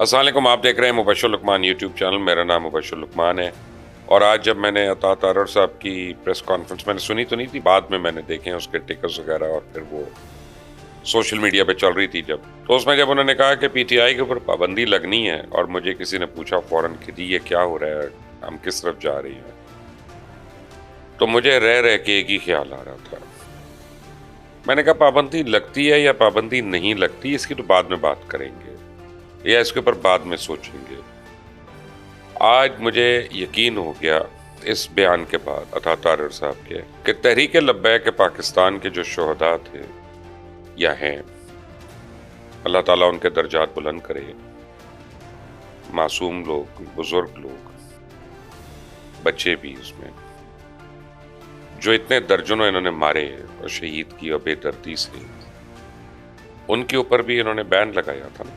अस्सलाम वालेकुम, आप देख रहे हैं मुबश्शिर लुकमान यूट्यूब चैनल। मेरा नाम मुबश्शिर लुकमान है और आज जब मैंने अता तारर साहब की प्रेस कॉन्फ्रेंस मैंने सुनी तो नहीं थी, बाद में मैंने देखे हैं उसके टिकर्स वगैरह और फिर वो सोशल मीडिया पे चल रही थी तो उसमें जब उन्होंने कहा कि पीटीआई के ऊपर पाबंदी लगनी है और मुझे किसी ने पूछा फौरन कि जी ये क्या हो रहा है, हम किस तरफ जा रही हैं, तो मुझे रह रह के एक ही ख्याल आ रहा था। मैंने कहा पाबंदी लगती है या पाबंदी नहीं लगती इसकी तो बाद में बात करेंगे या इसके ऊपर बाद में सोचेंगे। आज मुझे यकीन हो गया इस बयान के बाद अता तारर साहब के कि तहरीक लब्बैक पाकिस्तान के जो शोहदा थे या हैं, अल्लाह ताला उनके दर्जात बुलंद करे। मासूम लोग, बुजुर्ग लोग, बच्चे भी उसमें, जो इतने दर्जनों इन्होंने मारे और शहीद किया बेदर्दी से, उनके ऊपर भी इन्होंने बैन लगाया था ना।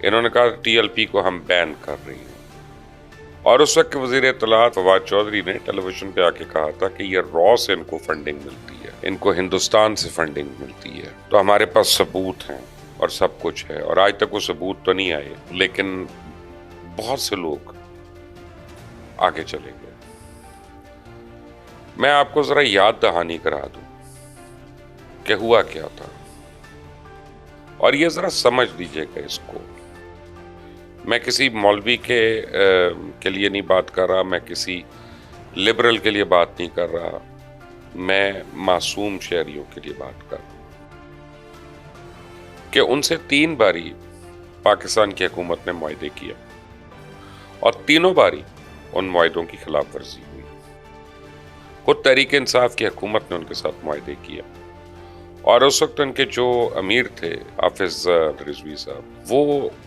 इन्होंने कहा टीएलपी को हम बैन कर रही हैं और उस वक्त वज़ीर इत्तलात फवाद चौधरी ने टेलीविजन पे आके कहा था कि ये रॉ से इनको फंडिंग मिलती है, इनको हिंदुस्तान से फंडिंग मिलती है। तो हमारे पास सबूत हैं और सब कुछ है और आज तक वो सबूत तो नहीं आए, लेकिन बहुत से लोग आगे चले गए। मैं आपको जरा याद दहानी करा दूं कि हुआ क्या था और ये जरा समझ लीजिएगा इसको। मैं किसी मौलवी के लिए नहीं बात कर रहा, मैं किसी लिबरल के लिए बात नहीं कर रहा, मैं मासूम शहरियों के लिए बात कर रहा कि उनसे 3 बारी पाकिस्तान की हुकूमत ने मुआहदे किया और तीनों बारी उन मुआहदों की खिलाफ वर्जी हुई। खुद तहरीक इंसाफ की हुकूमत ने उनके साथ मुआहदे किया और उस वक्त उनके जो अमीर थे हाफिज रिजवी साहब, वो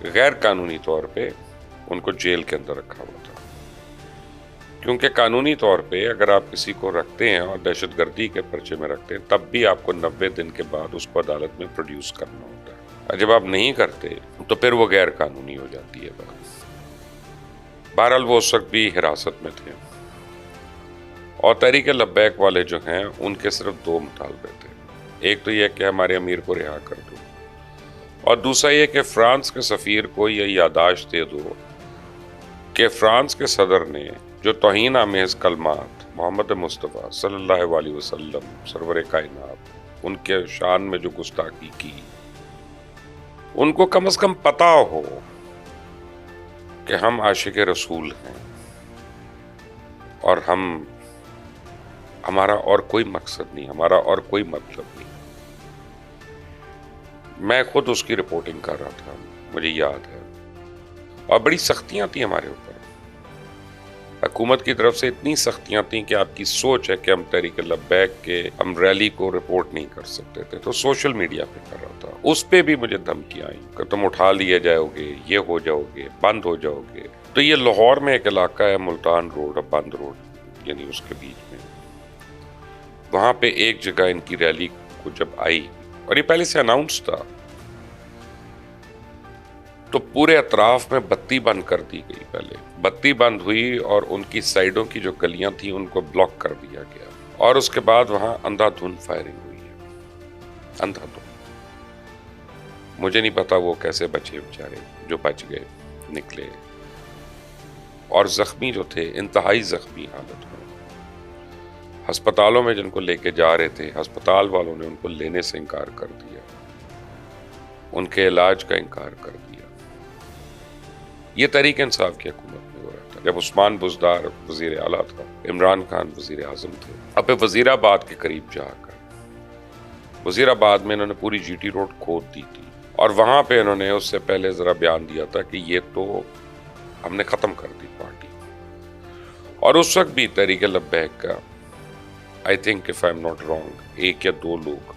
गैर कानूनी तौर पे उनको जेल के अंदर रखा हुआ था, क्योंकि कानूनी तौर पे अगर आप किसी को रखते हैं और दहशतगर्दी के पर्चे में रखते हैं तब भी आपको 90 दिन के बाद उसको अदालत में प्रोड्यूस करना होता है और जब आप नहीं करते तो फिर वो गैर कानूनी हो जाती है बात। बहरहाल वो उस वक्त भी हिरासत में थे और तहरीक लब्बैक वाले जो हैं उनके सिर्फ 2 मुतालबे थे। एक तो यह कि हमारे अमीर को रिहा कर दो और दूसरा यह कि फ्रांस के सफीर को यह याददाश्त दे दो कि फ्रांस के सदर ने जो तौहीन आमेज कलमात मोहम्मद मुस्तफ़ा सल्लल्लाहु अलैहि वसल्लम सरवर कायनात उनके शान में जो गुस्ताखी की, उनको कम से कम पता हो कि हम आशिक रसूल हैं और हमारा और कोई मकसद नहीं, हमारा और कोई मतलब नहीं। मैं खुद उसकी रिपोर्टिंग कर रहा था, मुझे याद है, और बड़ी सख्तियां थी हमारे ऊपर। हुकूमत की तरफ से इतनी सख्तियां थी कि आपकी सोच है कि हम तहरीक लब्बैक के हम रैली को रिपोर्ट नहीं कर सकते थे, तो सोशल मीडिया पे कर रहा था। उस पे भी मुझे धमकियां आई कि तुम उठा लिए जाओगे, ये हो जाओगे, बंद हो जाओगे। तो ये लाहौर में एक इलाका है मुल्तान रोड और बंद रोड, यानी उसके बीच में, वहां पे एक जगह इनकी रैली को जब आई और ये पहले से अनाउंस था, तो पूरे अतराफ में बत्ती बंद कर दी गई। पहले बत्ती बंद हुई और उनकी साइडों की जो गलियां थी उनको ब्लॉक कर दिया गया और उसके बाद वहां अंधाधुंध फायरिंग हुई है, अंधाधुंध। मुझे नहीं पता वो कैसे बचे बेचारे, जो बच गए निकले, और जख्मी जो थे इंतहाई जख्मी हालत में अस्पतालों में जिनको लेके जा रहे थे, अस्पताल वालों ने उनको लेने से इनकार कर दिया, उनके इलाज का इनकार कर दिया। ये तहरीक इंसाफ की हुकूमत में हो रहा था जब उस्मान बुज़दार वज़ीर आला था, इमरान खान वज़ीर आज़म थे। अब वज़ीराबाद के करीब जाकर वज़ीराबाद में इन्होंने पूरी जीटी रोड खोद दी थी और वहां पे इन्होंने उससे पहले जरा बयान दिया था कि ये तो हमने खत्म कर दी पार्टी। और उस वक्त भी तहरीक लब्बैक का I think if I am not wrong 1 या 2 लोग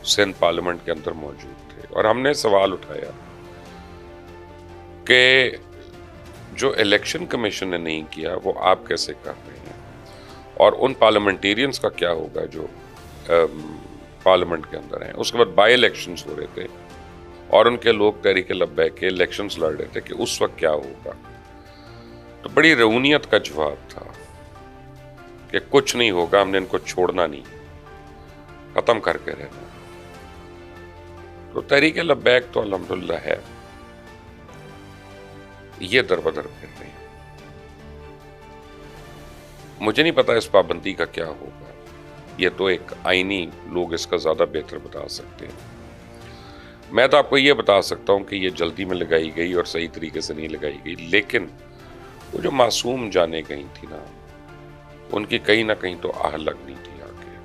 सिंध पार्लियामेंट के अंदर मौजूद थे और हमने सवाल उठाया कि जो इलेक्शन कमीशन ने नहीं किया वो आप कैसे कर रहे हैं, और उन पार्लियामेंटेरियंस का क्या होगा जो पार्लियामेंट के अंदर हैं। उसके बाद बाई इलेक्शंस हो रहे थे और उनके लोग तहरीक लब्बैक के इलेक्शंस लड़ रहे थे कि उस वक्त क्या होगा। तो बड़ी रऊनियत का जवाब था कि कुछ नहीं होगा, हमने इनको छोड़ना नहीं, खत्म करके रहना। तो तहरीक लब्बैक तो अल्हम्दुलिल्लाह है ये दरबदर फिर रहे हैं। मुझे नहीं पता इस पाबंदी का क्या होगा, ये तो एक आईनी लोग इसका ज़्यादा बेहतर बता सकते हैं। मैं तो आपको ये बता सकता हूँ कि ये जल्दी में लगाई गई और सही तरीके से नहीं लगाई गई, लेकिन वो जो मासूम जाने गई थी ना, उनकी कहीं ना कहीं तो आह लगनी थी आगे,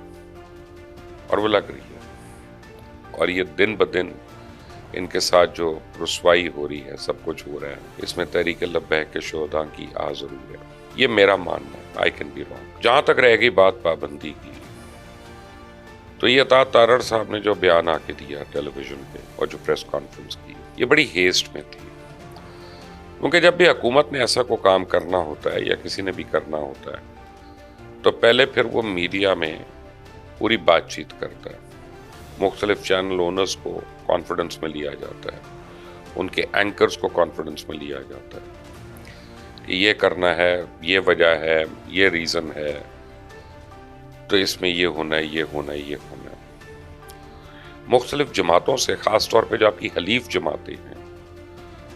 और वो लग रही है। और ये दिन ब दिन इनके साथ जो रुसवाई हो रही है, सब कुछ हो रहा है, इसमें तहरीक लब्बैक के शोधा की आ जरूर है। ये मेरा मानना है, आई कैन बी रॉन्ग। जहां तक रह गई बात पाबंदी की, तो ये अता तारड़ साहब ने जो बयान आके दिया टेलीविजन पे और जो प्रेस कॉन्फ्रेंस की, ये बड़ी हेस्ट में थी। क्योंकि जब भी हुकूमत ने ऐसा को काम करना होता है या किसी ने भी करना होता है, तो पहले फिर वो मीडिया में पूरी बातचीत करता है, मुख्तलिफ चैनल ओनर्स को कॉन्फिडेंस में लिया जाता है, उनके एंकर्स को कॉन्फिडेंस में लिया जाता है कि ये करना है, ये वजह है, ये रीज़न है, तो इसमें ये होना है, ये होना है, ये होना है। मुख्तलिफ जमातों से, ख़ास तौर पे जो आपकी हलीफ जमातें हैं,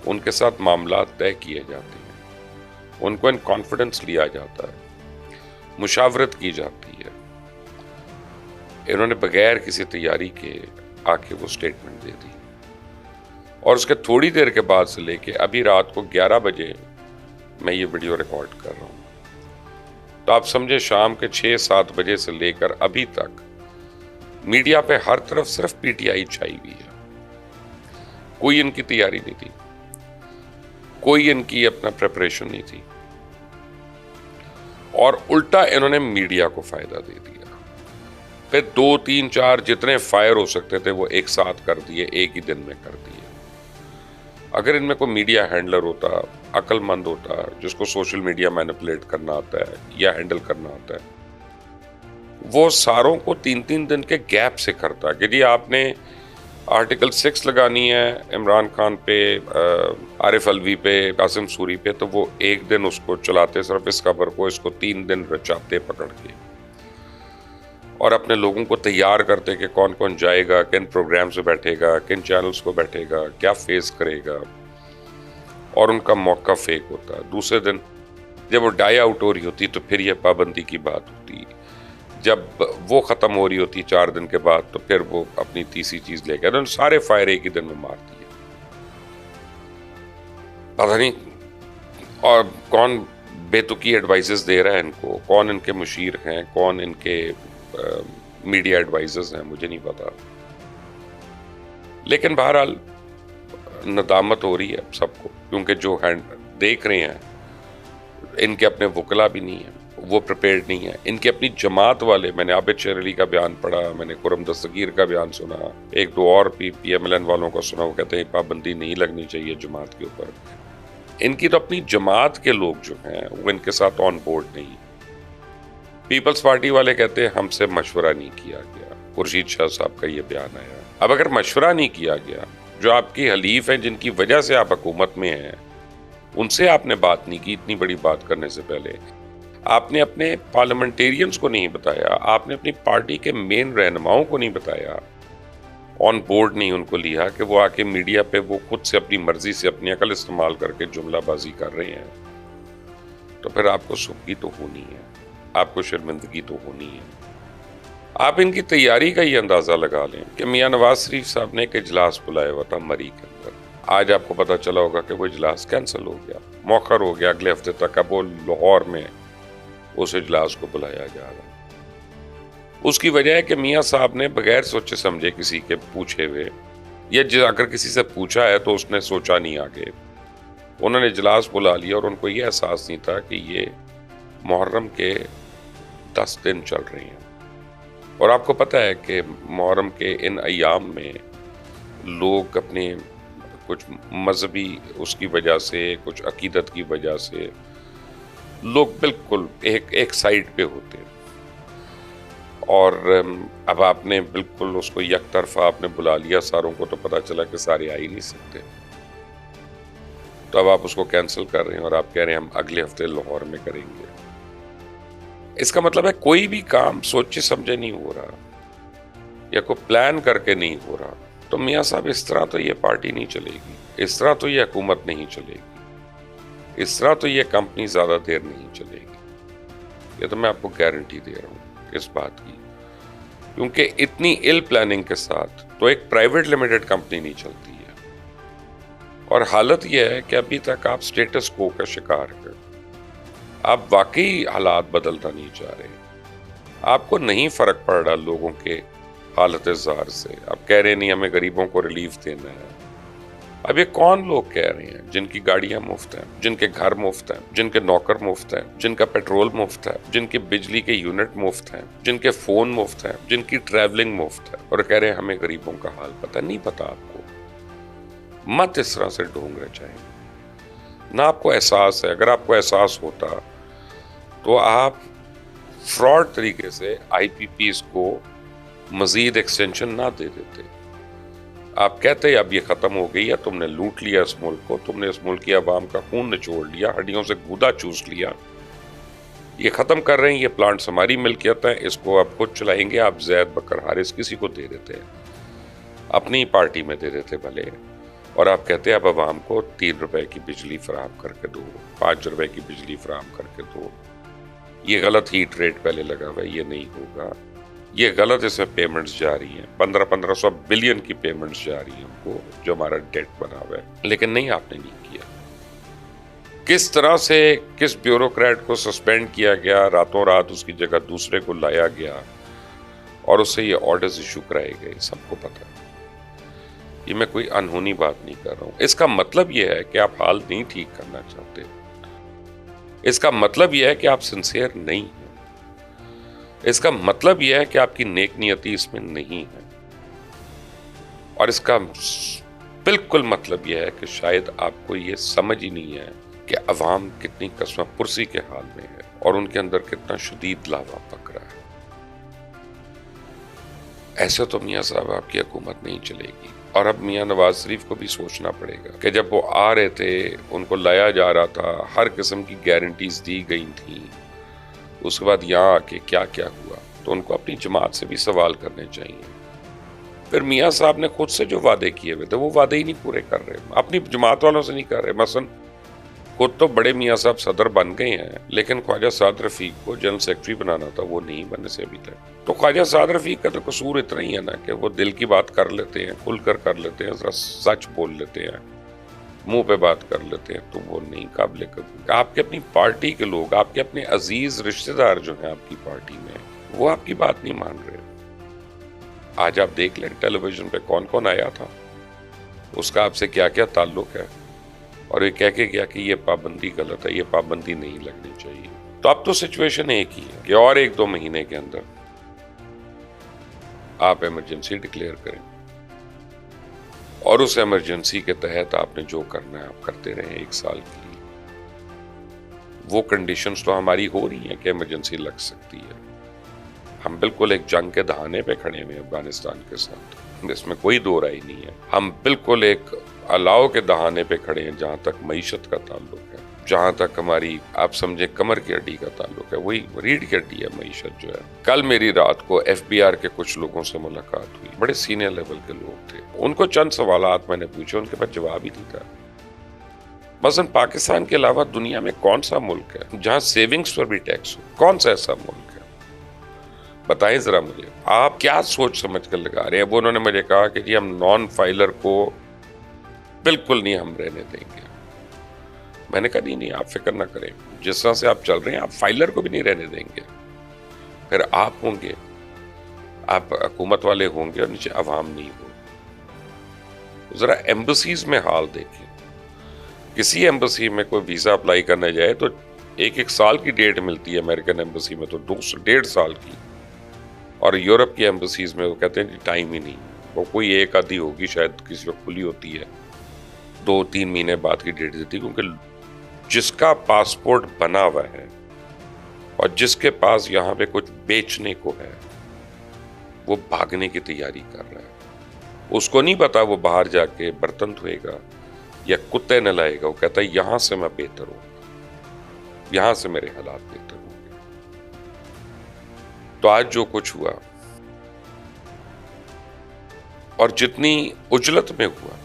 उनके साथ मामला तय किए जाते हैं, उनको इन कॉन्फिडेंस लिया जाता है, मुशावरत की जाती है। इन्होंने बगैर किसी तैयारी के आके वो स्टेटमेंट दे दी, और उसके थोड़ी देर के बाद से लेके अभी रात को 11 बजे मैं ये वीडियो रिकॉर्ड कर रहा हूँ, तो आप समझे शाम के 6-7 बजे से लेकर अभी तक मीडिया पे हर तरफ सिर्फ पीटीआई छाई हुई है। कोई इनकी तैयारी नहीं थी, कोई इनकी अपना प्रिपरेशन नहीं थी, और उल्टा इन्होंने मीडिया को फायदा दे दिया। फिर 2, 3, 4 जितने फायर हो सकते थे वो एक साथ कर दिए, एक ही दिन में कर दिए। अगर इनमें कोई मीडिया हैंडलर होता, अक्लमंद होता, जिसको सोशल मीडिया मैनिपुलेट करना आता है या हैंडल करना आता है, वो सारों को 3-3 दिन के गैप से करता कि जी आपने आर्टिकल 6 लगानी है इमरान खान पे, आरिफ अलवी पे, कासिम सूरी पे, तो वो एक दिन उसको चलाते सिर्फ इस खबर को, इसको 3 दिन रचाते पकड़ के, और अपने लोगों को तैयार करते कि कौन कौन जाएगा, किन प्रोग्राम से बैठेगा, किन चैनल्स को बैठेगा, क्या फेस करेगा, और उनका मौका फेक होता। दूसरे दिन जब वो डाई आउट हो रही होती तो फिर ये पाबंदी की बात होती, जब वो ख़त्म हो रही होती 4 दिन के बाद, तो फिर वो अपनी तीसरी चीज़ लेकर, तो सारे फायर एक ही दिन में मार दिए। पता नहीं और कौन बेतुकी एडवाइसेस दे रहा है इनको, कौन इनके मुशीर हैं, कौन इनके मीडिया एडवाइजर्स हैं, मुझे नहीं पता। लेकिन बहरहाल नदामत हो रही है सबको, क्योंकि जो देख रहे हैं, इनके अपने वकला भी नहीं है, वो प्रिपेयर्ड नहीं है। इनके अपनी जमात वाले, मैंने आबिद शेर अली का बयान पढ़ा, मैंने खुरम दस्तगीर का बयान सुना, 1-2 और PMLN वालों का सुना, वो कहते हैं पाबंदी नहीं लगनी चाहिए जमात के ऊपर। इनकी तो अपनी जमात के लोग जो हैं वो इनके साथ ऑन बोर्ड नहीं। पीपल्स पार्टी वाले कहते हैं हमसे मशवरा नहीं किया गया, खुर्शीद शाह साहब का ये बयान आया। अब अगर मशवरा नहीं किया गया, जो आपकी हलीफ हैं, जिनकी वजह से आप हुकूमत में हैं, उनसे आपने बात नहीं की, इतनी बड़ी बात करने से पहले आपने अपने पार्लियामेंटेरियंस को नहीं बताया, आपने अपनी पार्टी के मेन रहनुमाओं को नहीं बताया, ऑन बोर्ड नहीं उनको लिया कि वो आके मीडिया पे वो खुद से अपनी मर्जी से अपनी अकल इस्तेमाल करके जुमलाबाजी कर रहे हैं, तो फिर आपको सुखी तो होनी है, आपको शर्मिंदगी तो होनी है। आप इनकी तैयारी का ये अंदाजा लगा लें कि मियां नवाज शरीफ साहब ने एक इजलास बुलाया हुआ था मरी के अंदर। आज आपको पता चला होगा कि वो इजलास कैंसिल हो गया, मौखर हो गया, अगले हफ्ते तक अब वो लाहौर में उस इजलास को बुलाया जा रहा है। उसकी वजह है कि मियां साहब ने बगैर सोचे समझे किसी के पूछे हुए, या अगर किसी से पूछा है तो उसने सोचा नहीं आगे, उन्होंने इजलास बुला लिया, और उनको ये एहसास नहीं था कि ये मुहर्रम के 10 दिन चल रहे हैं। और आपको पता है कि मुहर्रम के इन अयाम में लोग अपने कुछ मजहबी उसकी वजह से, कुछ अकीदत की वजह से लोग बिल्कुल एक साइड पे होते हैं, और अब आपने बिल्कुल उसको एक तरफा आपने बुला लिया सारों को, तो पता चला कि सारे आ ही नहीं सकते, तो अब आप उसको कैंसिल कर रहे हैं और आप कह रहे हैं हम अगले हफ्ते लाहौर में करेंगे। इसका मतलब है कोई भी काम सोचे समझे नहीं हो रहा या कोई प्लान करके नहीं हो रहा। तो मियां साहब इस तरह तो ये पार्टी नहीं चलेगी, इस तरह तो ये हुकूमत नहीं चलेगी। इस तरह तो ये कंपनी ज़्यादा देर नहीं चलेगी, ये तो मैं आपको गारंटी दे रहा हूँ इस बात की, क्योंकि इतनी इल प्लानिंग के साथ तो एक प्राइवेट लिमिटेड कंपनी नहीं चलती है। और हालत यह है कि अभी तक आप स्टेटस को का शिकार हैं, आप वाकई हालात बदलता नहीं जा रहे, आपको नहीं फर्क पड़ रहा लोगों के हालत ज़ार से। आप कह रहे नहीं हमें गरीबों को रिलीफ देना है। अब ये कौन लोग कह रहे हैं जिनकी गाड़ियां मुफ्त हैं, जिनके घर मुफ्त हैं, जिनके नौकर मुफ्त हैं, जिनका पेट्रोल मुफ्त है, जिनके बिजली के यूनिट मुफ्त हैं, जिनके फोन मुफ्त हैं, जिनकी ट्रैवलिंग मुफ्त है, और कह रहे हैं हमें गरीबों का हाल पता नहीं। पता आपको मत इस तरह से ढोंग रहे चाहिए ना। आपको एहसास है, अगर आपको एहसास होता तो आप फ्रॉड तरीके से IPPs को मजीद एक्सटेंशन ना दे देते। आप कहते अब ये खत्म हो गई है, तुमने लूट लिया इस मुल्क को, तुमने इस मुल्क की आवाम का खून निचोड़ लिया, हड्डियों से गूदा चूस लिया, ये खत्म कर रहे हैं, ये प्लांट्स हमारी मिल्कियत है, इसको आप खुद चलाएंगे। आप जैद बकर हारिस किसी को दे देते हैं, अपनी पार्टी में दे देते भले, और आप कहते हैं अब आवाम को 3 रुपए की बिजली फराहम करके दो, 5 रुपए की बिजली फराहम करके दो। ये गलत हीट रेट पहले लगा हुआ है, ये नहीं होगा, ये गलत इसमें पेमेंट्स जा रही हैं, 1500 बिलियन की पेमेंट्स जा रही हैं हमको, जो हमारा डेट बना हुआ है। लेकिन नहीं, आपने नहीं किया। किस तरह से किस ब्यूरोक्रेट को सस्पेंड किया गया, रातों रात उसकी जगह दूसरे को लाया गया और उससे ये ऑर्डर्स इशू कराए गए, सबको पता है। ये मैं कोई अनहोनी बात नहीं कर रहा हूं। इसका मतलब यह है कि आप हाल नहीं ठीक करना चाहते, इसका मतलब यह है कि आप सिंसियर नहीं हैं, इसका मतलब यह है कि आपकी नेक नियति इसमें नहीं है, और इसका बिल्कुल मतलब यह है कि शायद आपको यह समझ ही नहीं है कि अवाम कितनी कसम पुरसी के हाल में है और उनके अंदर कितना शदीद लावा पक रहा है। ऐसे तो मियां साहब आपकी हुकूमत नहीं चलेगी। और अब मियां नवाज शरीफ को भी सोचना पड़ेगा कि जब वो आ रहे थे, उनको लाया जा रहा था, हर किस्म की गारंटीज दी गई थी, उसके बाद यहाँ आके क्या क्या हुआ, तो उनको अपनी जमात से भी सवाल करने चाहिए। फिर मियाँ साहब ने खुद से जो वादे किए हुए थे वो वादे ही नहीं पूरे कर रहे, अपनी जमात वालों से नहीं कर रहे। मसलन खुद तो बड़े मियाँ साहब सदर बन गए हैं, लेकिन ख्वाजा साद रफीक को जनरल सेक्रेटरी बनाना था, वो नहीं बनने से अभी तक। तो ख्वाजा साद रफीक का तो कसूर इतना ही है ना कि वो दिल की बात कर लेते हैं, खुलकर कर लेते हैं, जरा सच बोल लेते हैं, मुंह पे बात कर लेते हैं, तो वो नहीं काबिल कबूल। आपके अपनी पार्टी के लोग, आपके अपने अजीज रिश्तेदार जो हैं आपकी पार्टी में, वो आपकी बात नहीं मान रहे। आज आप देख लें टेलीविजन पे कौन कौन आया था, उसका आपसे क्या क्या ताल्लुक है, और ये कह के गया कि ये पाबंदी गलत है, ये पाबंदी नहीं लगनी चाहिए। तो अब तो सिचुएशन एक ही है कि और 1-2 महीने के अंदर आप इमरजेंसी डिक्लेयर करें, और उस इमरजेंसी के तहत आपने जो करना है आप करते रहें 1 साल के लिए। वो कंडीशंस तो हमारी हो रही हैं कि इमरजेंसी लग सकती है। हम बिल्कुल एक जंग के दहाने पे खड़े हुए हैं अफगानिस्तान के साथ, इसमें कोई दो राय नहीं है। हम बिल्कुल एक अलाव के दहाने पे खड़े हैं जहां तक मईशत का ताल्लुक है, जहां तक हमारी आप समझे कमर की हड्डी का ताल्लुक है, वही रीढ़ की हड्डी है मईशत जो है। कल मेरी रात को FBR के कुछ लोगों से मुलाकात हुई, बड़े सीनियर लेवल के लोग थे, उनको चंद सवालात मैंने पूछे, उनके पास जवाब ही नहीं था। मसलन पाकिस्तान के अलावा दुनिया में कौन सा मुल्क है जहां सेविंग्स पर भी टैक्स हो? कौन सा ऐसा मुल्क है? बताएं जरा मुझे, आप क्या सोच समझ कर लगा रहे हैं? वो उन्होंने मुझे कहा कि जी हम नॉन फाइलर को बिल्कुल नहीं हम रहने देंगे। मैंने कहा नहीं, आप फिक्र ना करें, जिस तरह से आप चल रहे हैं आप फाइलर को भी नहीं रहने देंगे। फिर आप होंगे, आप हुकूमत वाले होंगे और नीचे अवाम नहीं हो। जरा एम्बसीज में हाल देखें, किसी एम्बसी में कोई वीजा अप्लाई करने जाए तो 1-1 साल की डेट मिलती है, अमेरिकन एम्बसी में तो 2-1.5 साल की, और यूरोप की एम्बसीज में वो कहते हैं टाइम ही नहीं। वो कोई एक आधी होगी शायद, किसी वक्त खुली होती है, 2-3 महीने बाद की डेट देती, क्योंकि जिसका पासपोर्ट बना हुआ है और जिसके पास यहाँ पे कुछ बेचने को है, वो भागने की तैयारी कर रहा है। उसको नहीं पता वो बाहर जाके बर्तन धोएगा या कुत्ते नहलाएगा, वो कहता है यहां से मैं बेहतर हूं, यहां से मेरे हालात बेहतर होंगे। तो आज जो कुछ हुआ और जितनी उजलत में हुआ,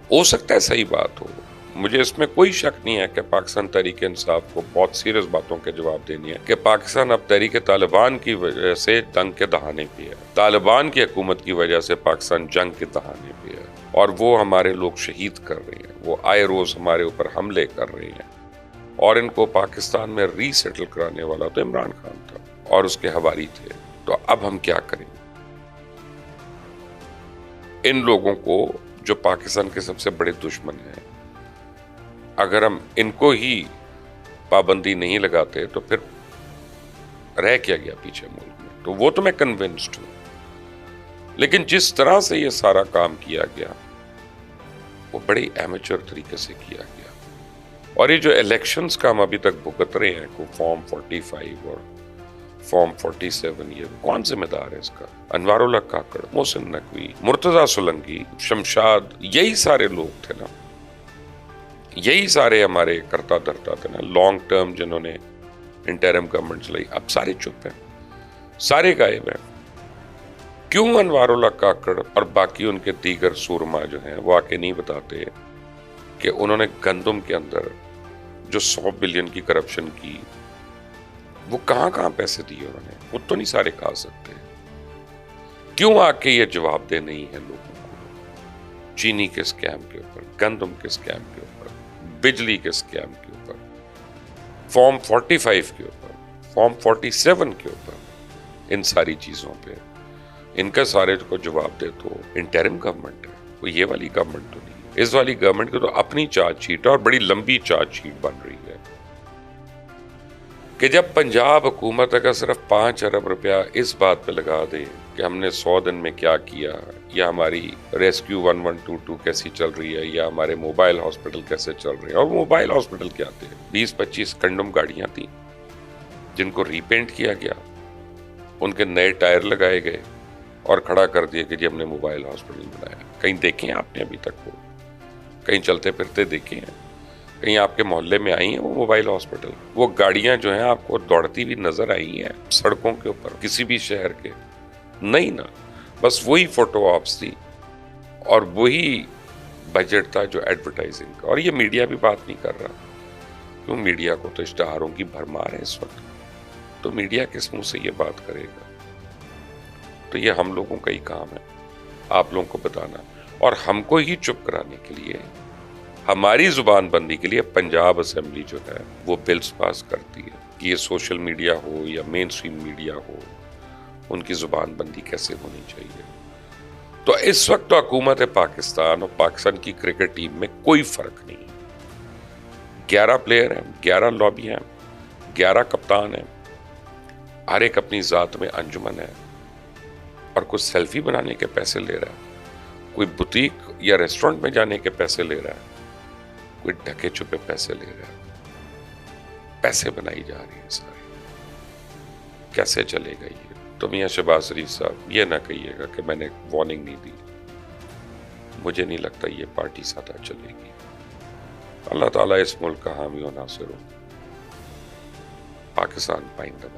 हो सकता है सही बात हो, मुझे इसमें कोई शक नहीं है कि पाकिस्तान तहरीक इंसाफ को बहुत सीरियस बातों के जवाब देनी है कि पाकिस्तान अब तहरीक तालिबान की वजह से जंग के दहाने पे है, तालिबान की हुकूमत की वजह से पाकिस्तान जंग के दहाने पे है और वो हमारे लोग शहीद कर रहे हैं, वो आए रोज हमारे ऊपर हमले कर रहे हैं और इनको पाकिस्तान में रीसेटल कराने वाला तो इमरान खान था और उसके हवारी थे। तो अब हम क्या करें? इन लोगों को जो पाकिस्तान के सबसे बड़े दुश्मन हैं, अगर हम इनको ही पाबंदी नहीं लगाते तो फिर रह क्या गया पीछे मुल्क में? तो वो तो मैं कन्विंस्ड हूं, लेकिन जिस तरह से ये सारा काम किया गया वो बड़ी एमेच्योर तरीके से किया गया। और ये जो इलेक्शंस का हम अभी तक भुगत रहे हैं, को फॉर्म 45 और फॉर्म 47, ये कौन जिम्मेदार है इसका? अनवारुल्लाह काकड़, मोहसिन नकवी, मुर्तजा सोलंकी, शमशाद, यही सारे लोग थे ना, यही सारे हमारे करता धरता थे ना, लॉन्ग टर्म जिन्होंने इंटरिम गवर्नमेंट चलाई। अब सारे चुप हैं, सारे गायब हैं। क्यों अनवारुल्लाह काकड़ और बाकी उनके दीगर सूरमा जो हैं वो आके नहीं बताते कि उन्होंने गंदम के अंदर जो 100 बिलियन की करप्शन की, वो कहां कहां पैसे दिए उन्होंने? वो तो नहीं सारे कहा सकते। क्यों आके ये जवाब दे नहीं है लोगों को? चीनी के स्कैम के ऊपर, गंदम के स्कैम के ऊपर, बिजली के स्कैम के ऊपर, फॉर्म 45 के ऊपर, फॉर्म 47 के ऊपर, इन सारी चीजों पे इनका सारे को जवाब दे तो इंटरिम गवर्नमेंट है, वो ये वाली गवर्नमेंट तो नहीं। इस वाली गवर्नमेंट की तो अपनी चार्जशीट है और बड़ी लंबी चार्जशीट बन रही है कि जब पंजाब हुकूमत अगर सिर्फ 5 अरब रुपया इस बात पे लगा दे कि हमने 100 दिन में क्या किया, या हमारी रेस्क्यू 1122 कैसी चल रही है, या हमारे मोबाइल हॉस्पिटल कैसे चल रहे हैं। और मोबाइल हॉस्पिटल क्या थे? 20-25 कंडम गाड़ियां थी जिनको रीपेंट किया गया, उनके नए टायर लगाए गए और खड़ा कर दिया कि जी हमने मोबाइल हॉस्पिटल बनाया। कहीं देखे हैं आपने अभी तक? वो कहीं चलते फिरते देखे हैं? कहीं आपके मोहल्ले में आई हैं वो मोबाइल हॉस्पिटल? वो गाड़ियां जो हैं आपको दौड़ती हुई नजर आई हैं सड़कों के ऊपर किसी भी शहर के? नहीं ना, बस वही फोटो ऑप्स थी और वही बजट था जो एडवर्टाइजिंग का। और ये मीडिया भी बात नहीं कर रहा, क्यों? मीडिया को तो इश्तहारों की भरमार है इस वक्त, तो मीडिया किस मुंह से ये बात करेगा? तो ये हम लोगों का ही काम है आप लोगों को बताना, और हमको ही चुप कराने के लिए, हमारी जुबान बंदी के लिए पंजाब असेंबली जो है वो बिल्स पास करती है कि ये सोशल मीडिया हो या मेन स्ट्रीम मीडिया हो, उनकी जुबान बंदी कैसे होनी चाहिए। तो इस वक्त तो हुकूमत पाकिस्तान और पाकिस्तान की क्रिकेट टीम में कोई फर्क नहीं है। 11 प्लेयर हैं, 11 लॉबी हैं, 11 कप्तान हैं, हर एक अपनी जात में अंजुमन है और कुछ सेल्फी बनाने के पैसे ले रहा है, कोई बुटीक या रेस्टोरेंट में जाने के पैसे ले रहा है, कोई ढके छुपे पैसे ले रहा है। पैसे बनाई जा रही है सारी, कैसे चलेगा ये? तो मियां शहबाज शरीफ साहब ये ना कहिएगा कि मैंने वार्निंग नहीं दी, मुझे नहीं लगता ये पार्टी सादा चलेगी। अल्लाह ताला इस मुल्क का हामी और नासिर हो। पाकिस्तान पाइंदा।